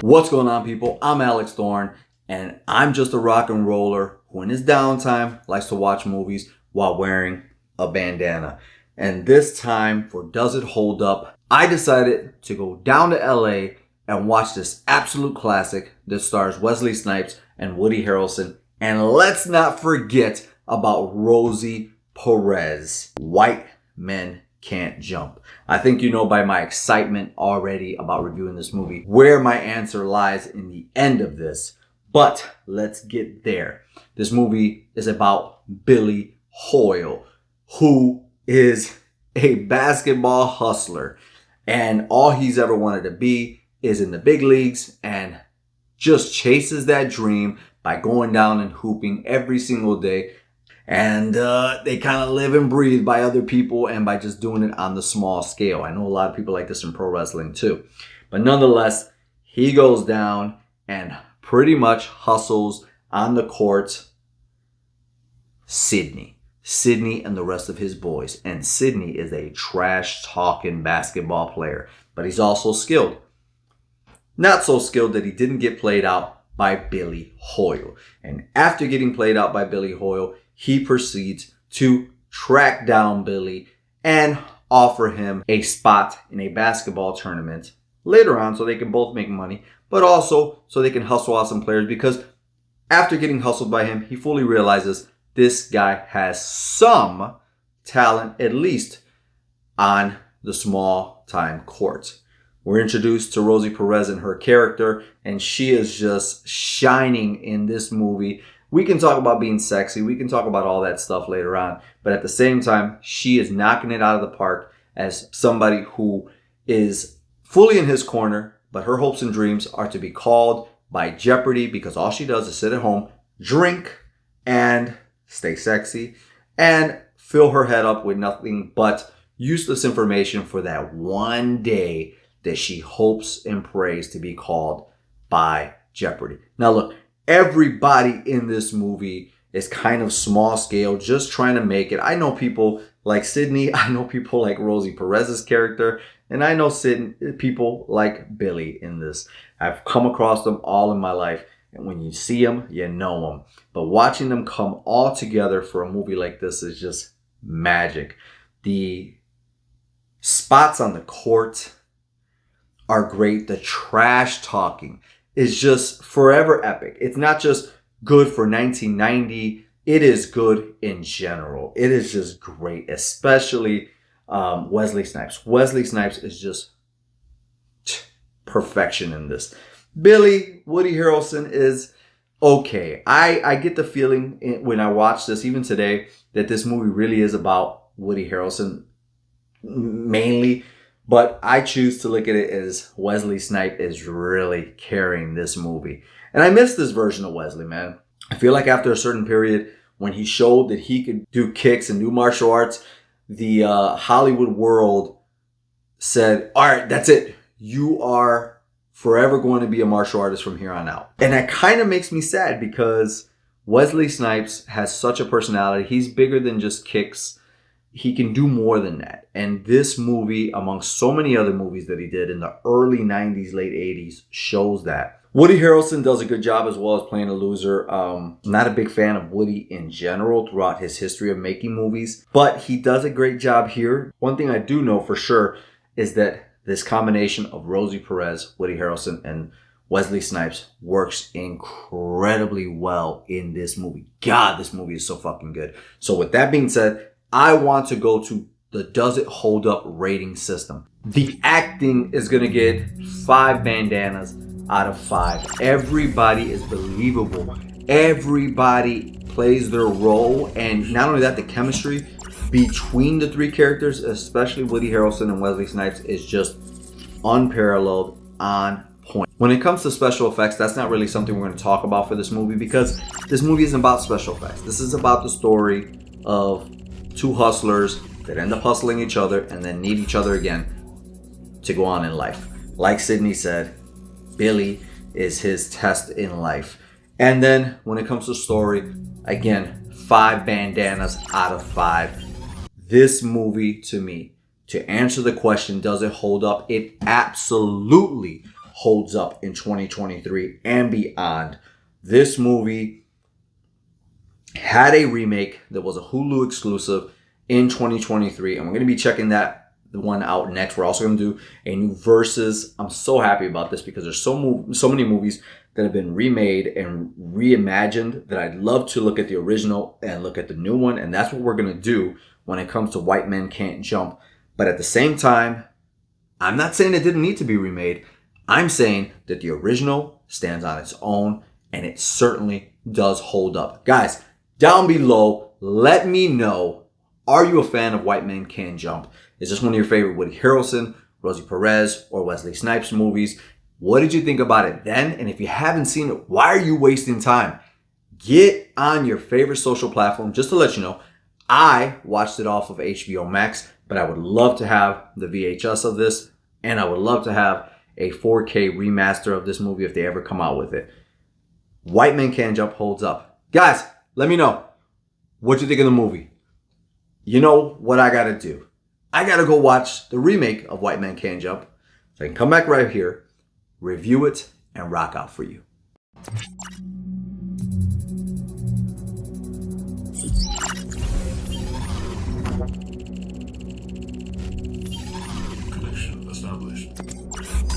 What's going on, people? I'm Alex Thorn, and I'm just a rock and roller who in his downtime likes to watch movies while wearing a bandana. And this time for Does It Hold Up, I decided to go down to LA and watch this absolute classic that stars Wesley Snipes and Woody Harrelson. And let's not forget about Rosie Perez. White Men Can't Jump. I think you know by my excitement already about reviewing this movie where my answer lies in the end of this. But let's get there. This movie is about Billy Hoyle, who is a basketball hustler. And all he's ever wanted to be is in the big leagues and just chases that dream by going down and hooping every single day. And they kind of live and breathe by other people and by just doing it on the small scale. I know a lot of people like this in pro wrestling too. But nonetheless, he goes down and pretty much hustles on the court Sydney and the rest of his boys. And Sydney is a trash-talking basketball player. But he's also skilled. Not so skilled that he didn't get played out by Billy Hoyle. And after getting played out by Billy Hoyle, he proceeds to track down Billy and offer him a spot in a basketball tournament later on so they can both make money, but also so they can hustle out some players, because after getting hustled by him, he fully realizes this guy has some talent, at least on the small time court. We're introduced to Rosie Perez and her character, and she is just shining in this movie. We can talk about being sexy. We can talk about all that stuff later on. But at the same time, she is knocking it out of the park as somebody who is fully in his corner, but her hopes and dreams are to be called by Jeopardy, because all she does is sit at home, drink, and stay sexy, and fill her head up with nothing but useless information for that one day that she hopes and prays to be called by Jeopardy. Now look, everybody in this movie is kind of small scale, just trying to make it. I know people like Sydney. I know people like Rosie Perez's character. And I know people like Billy in this. I've come across them all in my life. And when you see them, you know them. But watching them come all together for a movie like this is just magic. The spots on the court are great. The trash talking is just forever epic. It's not just good for 1990. It is good in general. It is just great, especially Wesley Snipes. Wesley Snipes is just perfection in this. Billy, Woody Harrelson is okay. I get the feeling when I watch this, even today, that this movie really is about Woody Harrelson mainly. But I choose to look at it as Wesley Snipes is really carrying this movie. And I miss this version of Wesley, man. I feel like after a certain period, when he showed that he could do kicks and do martial arts, the Hollywood world said, all right, that's it. You are forever going to be a martial artist from here on out. And that kind of makes me sad, because Wesley Snipes has such a personality. He's bigger than just kicks. He can do more than that. And this movie, among so many other movies that he did in the early 90s, late 80s, shows that. Woody Harrelson does a good job as well as playing a loser. Not a big fan of Woody in general throughout his history of making movies, but he does a great job here. One thing I do know for sure is that this combination of Rosie Perez, Woody Harrelson, and Wesley Snipes works incredibly well in this movie. God, this movie is so fucking good. So with that being said, I want to go to the Does It Hold Up rating system. The acting is going to get 5 bandanas out of 5. Everybody is believable. Everybody plays their role. And not only that, the chemistry between the 3 characters, especially Woody Harrelson and Wesley Snipes, is just unparalleled, on point. When it comes to special effects, that's not really something we're going to talk about for this movie, because this movie isn't about special effects. This is about the story of 2 hustlers that end up hustling each other and then need each other again to go on in life. Like Sydney said, Billy is his test in life. And then when it comes to story, again, 5 bandanas out of 5. This movie, to me, to answer the question, does it hold up? It absolutely holds up in 2023 and beyond. This movie had a remake that was a Hulu exclusive in 2023, and we're going to be checking the one out next. We're also going to do a new Versus. I'm so happy about this because there's so many movies that have been remade and reimagined that I'd love to look at the original and look at the new one, and that's what we're going to do when it comes to White Men Can't Jump. But at the same time, I'm not saying it didn't need to be remade. I'm saying that the original stands on its own, and it certainly does hold up. Guys, down below, let me know, are you a fan of White Men Can't Jump? Is this one of your favorite Woody Harrelson, Rosie Perez, or Wesley Snipes movies? What did you think about it then? And if you haven't seen it, why are you wasting time? Get on your favorite social platform. Just to let you know, I watched it off of HBO Max, but I would love to have the VHS of this, and I would love to have a 4K remaster of this movie if they ever come out with it. White Men Can't Jump holds up. Guys, let me know what you think of the movie. You know what I gotta do. I gotta go watch the remake of White Men Can't Jump, so I can come back right here, review it, and rock out for you. Connection established.